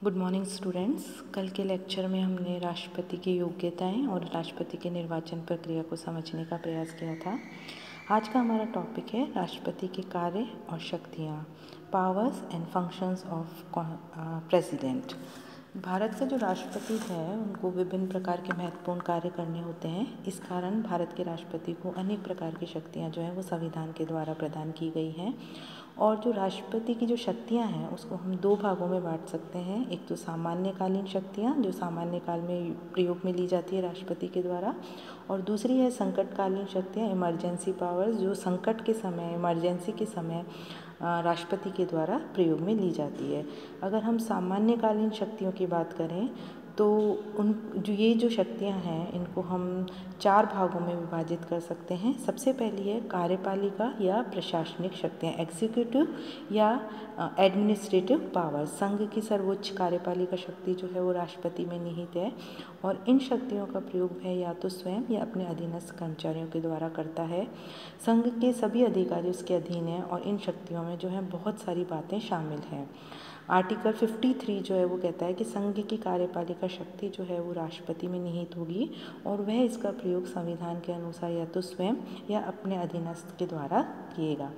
Good morning students. कल के lecture में हमने राष्ट्रपति की योग्यताएं और राष्ट्रपति के निर्वाचन प्रक्रिया को समझने का प्रयास किया था। आज का हमारा टॉपिक है राष्ट्रपति के कार्य और शक्तियां, powers and functions of president. Bharat का जो राष्ट्रपति है उनको विभिन्न प्रकार के महत्वपूर्ण कार्य करने होते हैं। इस कारण भारत के राष्ट्रपति को अनेक प्रकार की शक्तियां जो हैं वो संविधान के द्वारा प्रदान की गई हैं। और जो राष्ट्रपति की जो शक्तियां हैं उसको हम दो भागों में बांट सकते हैं। एक तो सामान्यकालीन शक्तियां जो सामान्य काल में प्रयोग में ली जाती है राष्ट्रपति के द्वारा, और दूसरी है संकटकालीन शक्तियां, इमरजेंसी पावर्स, जो संकट के समय, इमरजेंसी के समय राष्ट्रपति के द्वारा प्रयोग में ली जाती है। अगर हम सामान्यकालीन शक्तियों की बात करें तो ये जो शक्तियां हैं इनको हम चार भागों में विभाजित कर सकते हैं। सबसे पहली है कार्यपालिका या प्रशासनिक शक्तियां, एग्जीक्यूटिव या एडमिनिस्ट्रेटिव पावर। संघ की सर्वोच्च कार्यपालिका शक्ति जो है वो राष्ट्रपति में निहित है और इन शक्तियों का प्रयोग वह या तो स्वयं या अपने अधीनस्थ कर्मचारियों के द्वारा करता है। संघ के सभी अधिकारी उसके अधीन हैं और इन शक्तियों में जो है बहुत सारी बातें शामिल हैं। आर्टिकल 53 जो है वो कहता है कि संघ की कार्यपालिका शक्ति जो है वो राष्ट्रपति में निहित होगी और वह इसका प्रयोग संविधान के अनुसार या तो स्वयं या अपने अधीनस्थ के द्वारा किएगा।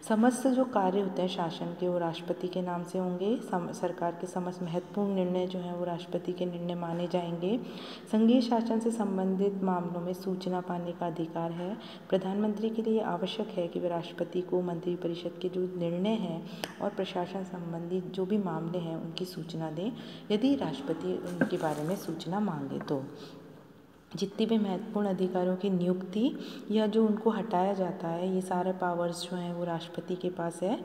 समस्त जो कार्य होते हैं शासन के वो राष्ट्रपति के नाम से होंगे। सरकार के समस्त महत्वपूर्ण निर्णय जो हैं वो राष्ट्रपति के निर्णय माने जाएंगे। संघीय शासन से संबंधित मामलों में सूचना पाने का अधिकार है। प्रधानमंत्री के लिए आवश्यक है कि वे राष्ट्रपति को मंत्रिपरिषद के जो निर्णय हैं और प्रशासन संबंधी जो भी मामले हैं उनकी सूचना दें, यदि राष्ट्रपति उनके बारे में सूचना मांगे तो। जितनी भी महत्वपूर्ण अधिकारियों की नियुक्ति या जो उनको हटाया जाता है, ये सारे पावर्स जो हैं वो राष्ट्रपति के पास है।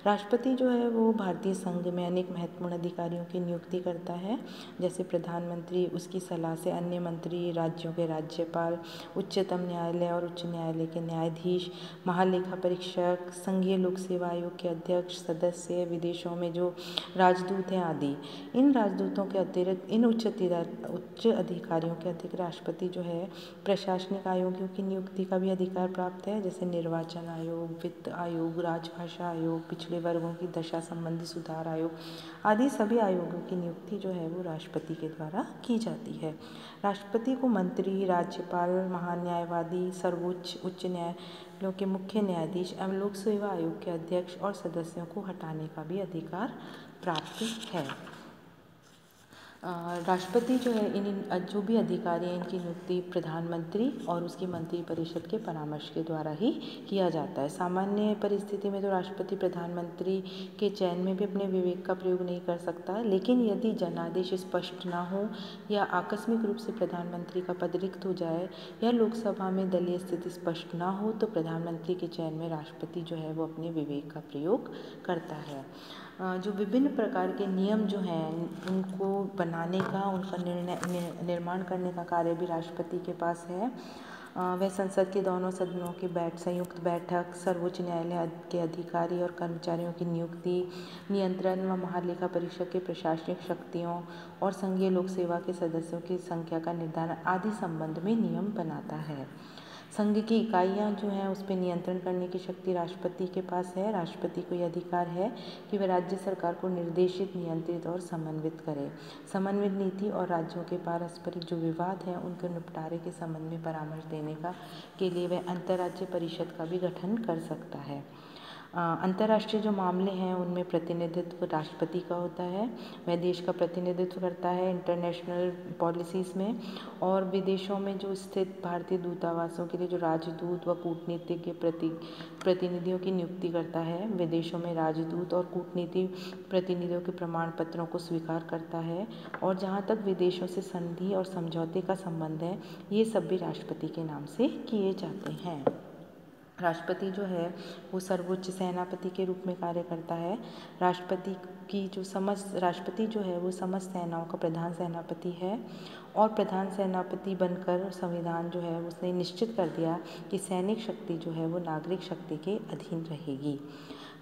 राष्ट्रपति जो है वो भारतीय संघ में अनेक महत्वपूर्ण अधिकारियों की नियुक्ति करता है, जैसे प्रधानमंत्री, उसकी सलाह से अन्य मंत्री, राज्यों के राज्यपाल, उच्चतम न्यायालय और उच्च न्यायालय के न्यायाधीश, महालेखा परीक्षक, संघीय लोक सेवा आयोग के अध्यक्ष, सदस्य, विदेशों में जो राजदूत हैं आदि। इन राजदूतों के अतिरिक्त इन उच्च अधिकारियों के अतिरिक्त राष्ट्रपति जो है प्रशासनिक आयोगों की नियुक्ति का भी अधिकार प्राप्त है, जैसे निर्वाचन आयोग, वित्त आयोग, राजभाषा आयोग, पिछड़े वर्गों की दशा संबंधी सुधार आयोग आदि सभी आयोगों की नियुक्ति जो है वो राष्ट्रपति के द्वारा की जाती है। राष्ट्रपति को मंत्री, राज्यपाल, महान्यायवादी, सर्वोच्च उच्च न्यायालयों के मुख्य न्यायाधीश एवं लोक सेवा आयोग के अध्यक्ष और सदस्यों को हटाने का भी अधिकार प्राप्त है। राष्ट्रपति जो है इन जो भी अधिकारी हैं इनकी नियुक्ति प्रधानमंत्री और उसकी मंत्रिपरिषद के परामर्श के द्वारा ही किया जाता है। सामान्य परिस्थिति में तो राष्ट्रपति प्रधानमंत्री के चयन में भी अपने विवेक का प्रयोग नहीं कर सकता, लेकिन यदि जनादेश स्पष्ट ना हो या आकस्मिक रूप से प्रधानमंत्री का पद रिक्त हो जाए या लोकसभा में दलीय स्थिति स्पष्ट ना हो तो प्रधानमंत्री के चयन में राष्ट्रपति जो है वो अपने विवेक का प्रयोग करता है। जो विभिन्न प्रकार के नियम जो हैं उनको बनाने का, उनका निर्माण करने का कार्य भी राष्ट्रपति के पास है। वह संसद के दोनों सदनों की संयुक्त बैठक, सर्वोच्च न्यायालय के अधिकारी और कर्मचारियों की नियुक्ति, नियंत्रण व महालेखा परीक्षक के प्रशासनिक शक्तियों और संघीय लोक सेवा के सदस्यों की संख्या का निर्धारण आदि संबंध में नियम बनाता है। संघ की इकाइयाँ जो हैं उस पर नियंत्रण करने की शक्ति राष्ट्रपति के पास है। राष्ट्रपति को यह अधिकार है कि वह राज्य सरकार को निर्देशित, नियंत्रित और समन्वित करे। समन्वित नीति और राज्यों के पारस्परिक जो विवाद हैं उनके निपटारे के संबंध में परामर्श देने के लिए वह अंतर्राज्यीय परिषद का भी गठन कर सकता है। अंतर्राष्ट्रीय जो मामले हैं उनमें प्रतिनिधित्व राष्ट्रपति का होता है। वह देश का प्रतिनिधित्व करता है इंटरनेशनल पॉलिसीज़ में, और विदेशों में जो स्थित भारतीय दूतावासों के लिए जो राजदूत व कूटनीतिज्ञ प्रतिनिधियों की नियुक्ति करता है। विदेशों में राजदूत और कूटनीतिक प्रतिनिधियों के प्रमाण पत्रों को स्वीकार करता है, और जहाँ तक विदेशों से संधि और समझौते का संबंध है ये सब भी राष्ट्रपति के नाम से किए जाते हैं। राष्ट्रपति जो है वो सर्वोच्च सेनापति के रूप में कार्य करता है। राष्ट्रपति जो है वो समस्त सेनाओं का प्रधान सेनापति है, और प्रधान सेनापति बनकर संविधान जो है उसने निश्चित कर दिया कि सैनिक शक्ति जो है वो नागरिक शक्ति के अधीन रहेगी।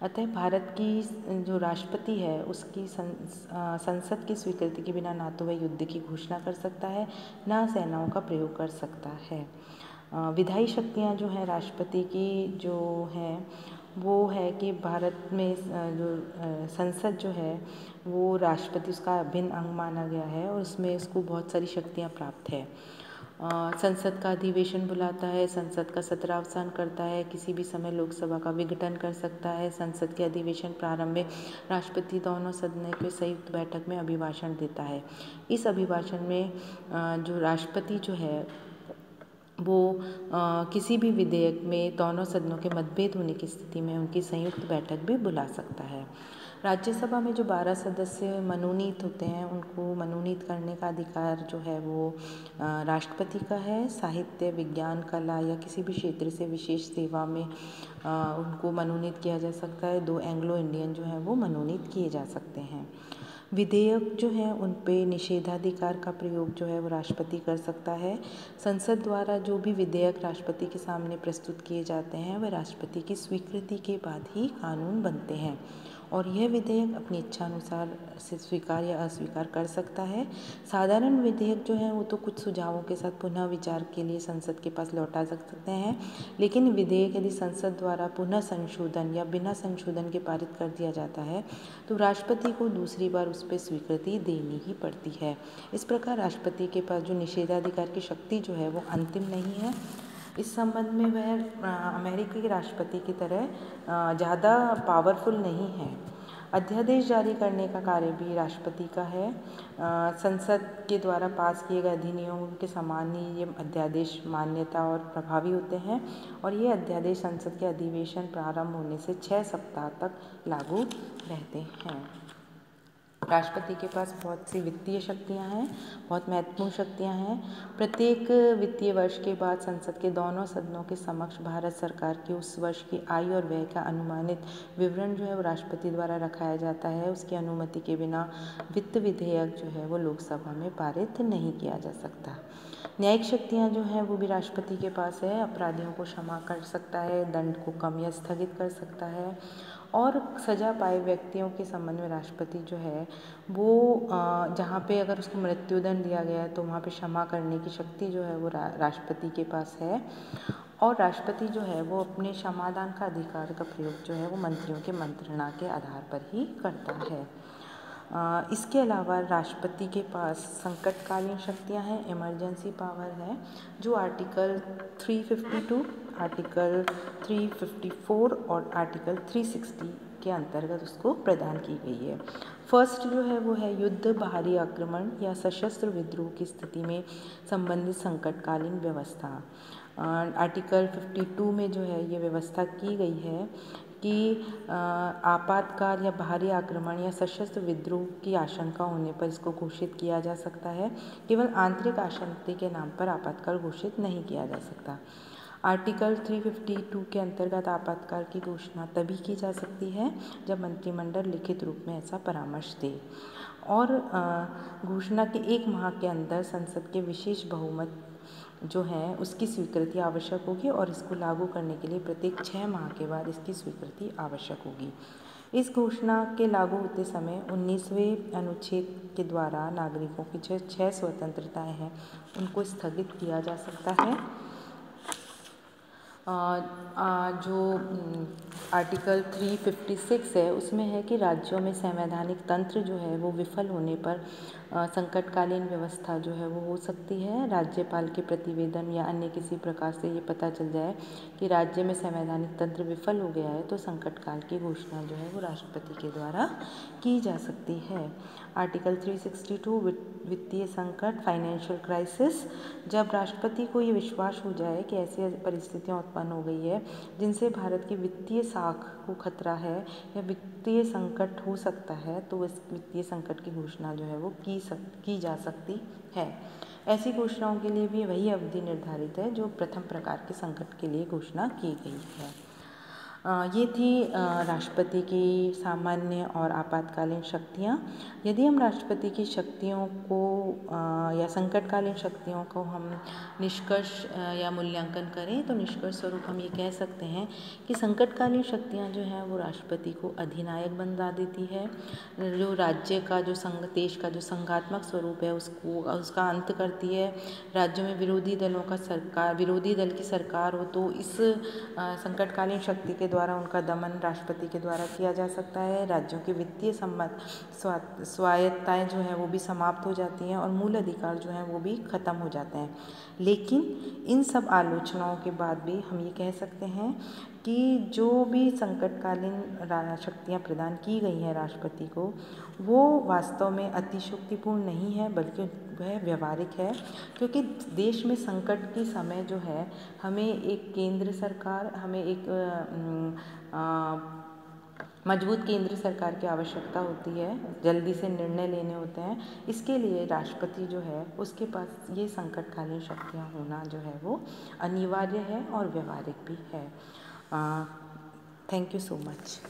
अतः भारत की जो राष्ट्रपति है उसकी संसद की स्वीकृति के बिना ना तो वह युद्ध की घोषणा कर सकता है, ना सेनाओं का प्रयोग कर सकता है। विधायी शक्तियाँ जो हैं राष्ट्रपति की जो हैं वो है कि भारत में जो संसद जो है वो राष्ट्रपति उसका अभिन्न अंग माना गया है और उसमें उसको बहुत सारी शक्तियाँ प्राप्त है। संसद का अधिवेशन बुलाता है, संसद का सत्रावसान करता है, किसी भी समय लोकसभा का विघटन कर सकता है। संसद के अधिवेशन प्रारंभ में राष्ट्रपति दोनों सदनों के संयुक्त बैठक में अभिभाषण देता है। इस अभिभाषण में जो राष्ट्रपति जो है वो किसी भी विधेयक में दोनों सदनों के मतभेद होने की स्थिति में उनकी संयुक्त बैठक भी बुला सकता है। राज्यसभा में जो 12 सदस्य मनोनीत होते हैं उनको मनोनीत करने का अधिकार जो है वो राष्ट्रपति का है। साहित्य, विज्ञान, कला या किसी भी क्षेत्र से विशेष सेवा में उनको मनोनीत किया जा सकता है। 2 एंग्लो इंडियन जो हैं वो मनोनीत किए जा सकते हैं। विधेयक जो है उन पे निषेधाधिकार का प्रयोग जो है वो राष्ट्रपति कर सकता है। संसद द्वारा जो भी विधेयक राष्ट्रपति के सामने प्रस्तुत किए जाते हैं वह राष्ट्रपति की स्वीकृति के बाद ही कानून बनते हैं और यह विधेयक अपनी इच्छा अनुसार से स्वीकार या अस्वीकार कर सकता है। साधारण विधेयक जो है वो तो कुछ सुझावों के साथ पुनः विचार के लिए संसद के पास लौटा सकते हैं, लेकिन विधेयक यदि संसद द्वारा पुनः संशोधन या बिना संशोधन के पारित कर दिया जाता है तो राष्ट्रपति को दूसरी बार उस पर स्वीकृति देनी ही पड़ती है। इस प्रकार राष्ट्रपति के पास जो निषेधाधिकार की शक्ति जो है वो अंतिम नहीं है। इस संबंध में वह अमेरिकी राष्ट्रपति की तरह ज़्यादा पावरफुल नहीं है। अध्यादेश जारी करने का कार्य भी राष्ट्रपति का है। संसद के द्वारा पास किए गए अधिनियमों के समान ही ये अध्यादेश मान्यता और प्रभावी होते हैं और ये अध्यादेश संसद के अधिवेशन प्रारंभ होने से 6 सप्ताह तक लागू रहते हैं। राष्ट्रपति के पास बहुत सी वित्तीय शक्तियां हैं, बहुत महत्वपूर्ण शक्तियां हैं। प्रत्येक वित्तीय वर्ष के बाद संसद के दोनों सदनों के समक्ष भारत सरकार की उस वर्ष की आय और व्यय का अनुमानित विवरण जो है वो राष्ट्रपति द्वारा रखाया जाता है। उसकी अनुमति के बिना वित्त विधेयक जो है वो लोकसभा में पारित नहीं किया जा सकता। न्यायिक शक्तियाँ जो हैं वो भी राष्ट्रपति के पास है। अपराधियों को क्षमा कर सकता है, दंड को कम या स्थगित कर सकता है और सजा पाए व्यक्तियों के संबंध में राष्ट्रपति जो है वो जहाँ पे अगर उसको मृत्युदंड दिया गया है तो वहाँ पे क्षमा करने की शक्ति जो है वो राष्ट्रपति के पास है और राष्ट्रपति जो है वो अपने क्षमादान का अधिकार का प्रयोग जो है वो मंत्रियों के मंत्रणा के आधार पर ही करता है। इसके अलावा राष्ट्रपति के पास संकटकालीन शक्तियां हैं, इमरजेंसी पावर है, जो आर्टिकल 352, आर्टिकल 354 और आर्टिकल 360 के अंतर्गत उसको प्रदान की गई है। फर्स्ट जो है वो है युद्ध, बाहरी आक्रमण या सशस्त्र विद्रोह की स्थिति में संबंधित संकटकालीन व्यवस्था। आर्टिकल 52 में जो है ये व्यवस्था की गई है कि आपातकाल या बाहरी आक्रमण या सशस्त्र विद्रोह की आशंका होने पर इसको घोषित किया जा सकता है। केवल आंतरिक आशंका के नाम पर आपातकाल घोषित नहीं किया जा सकता। आर्टिकल 352 के अंतर्गत आपातकाल की घोषणा तभी की जा सकती है जब मंत्रिमंडल लिखित रूप में ऐसा परामर्श दे और घोषणा के 1 माह के अंदर संसद के विशेष बहुमत जो है उसकी स्वीकृति आवश्यक होगी और इसको लागू करने के लिए प्रत्येक 6 माह के बाद इसकी स्वीकृति आवश्यक होगी। इस घोषणा के लागू होते समय 19वें अनुच्छेद के द्वारा नागरिकों की जो 6 स्वतंत्रताएं हैं उनको स्थगित किया जा सकता है। जो आर्टिकल 356 है उसमें है कि राज्यों में संवैधानिक तंत्र जो है वो विफल होने पर संकटकालीन व्यवस्था जो है वो हो सकती है। राज्यपाल के प्रतिवेदन या अन्य किसी प्रकार से ये पता चल जाए कि राज्य में संवैधानिक तंत्र विफल हो गया है तो संकटकाल की घोषणा जो है वो राष्ट्रपति के द्वारा की जा सकती है। आर्टिकल 362 वित्तीय संकट, फाइनेंशियल क्राइसिस, जब राष्ट्रपति को ये विश्वास हो जाए कि ऐसी परिस्थितियाँ उत्पन्न हो गई है जिनसे भारत की वित्तीय साख को खतरा है या वित्तीय संकट हो सकता है तो इस वित्तीय संकट की घोषणा जो है वो की जा सकती है। ऐसी घोषणाओं के लिए भी वही अवधि निर्धारित है जो प्रथम प्रकार के संकट के लिए घोषणा की गई है। ये थी राष्ट्रपति की सामान्य और आपातकालीन शक्तियाँ। यदि हम राष्ट्रपति की शक्तियों को या संकटकालीन शक्तियों को हम निष्कर्ष या मूल्यांकन करें तो निष्कर्ष स्वरूप हम ये कह सकते हैं कि संकटकालीन शक्तियाँ जो हैं वो राष्ट्रपति को अधिनायक बना देती है। जो राज्य का जो देश का जो संघात्मक स्वरूप है उसका अंत करती है। राज्यों में विरोधी दल की सरकार हो तो इस संकटकालीन शक्ति के द्वारा उनका दमन राष्ट्रपति के द्वारा किया जा सकता है। राज्यों की वित्तीय स्वायत्ताएँ जो हैं वो भी समाप्त हो जाती हैं और मूल अधिकार जो हैं वो भी ख़त्म हो जाते हैं। लेकिन इन सब आलोचनाओं के बाद भी हम ये कह सकते हैं कि जो भी संकटकालीन शक्तियाँ प्रदान की गई हैं राष्ट्रपति को, वो वास्तव में अतिशयोक्तिपूर्ण नहीं है, बल्कि वह व्यवहारिक है। क्योंकि देश में संकट के समय जो है हमें एक केंद्र सरकार, हमें एक मजबूत केंद्र सरकार की आवश्यकता होती है, जल्दी से निर्णय लेने होते हैं। इसके लिए राष्ट्रपति जो है उसके पास ये संकटकालीन शक्तियाँ होना जो है वो अनिवार्य है और व्यवहारिक भी है। Thank you so much.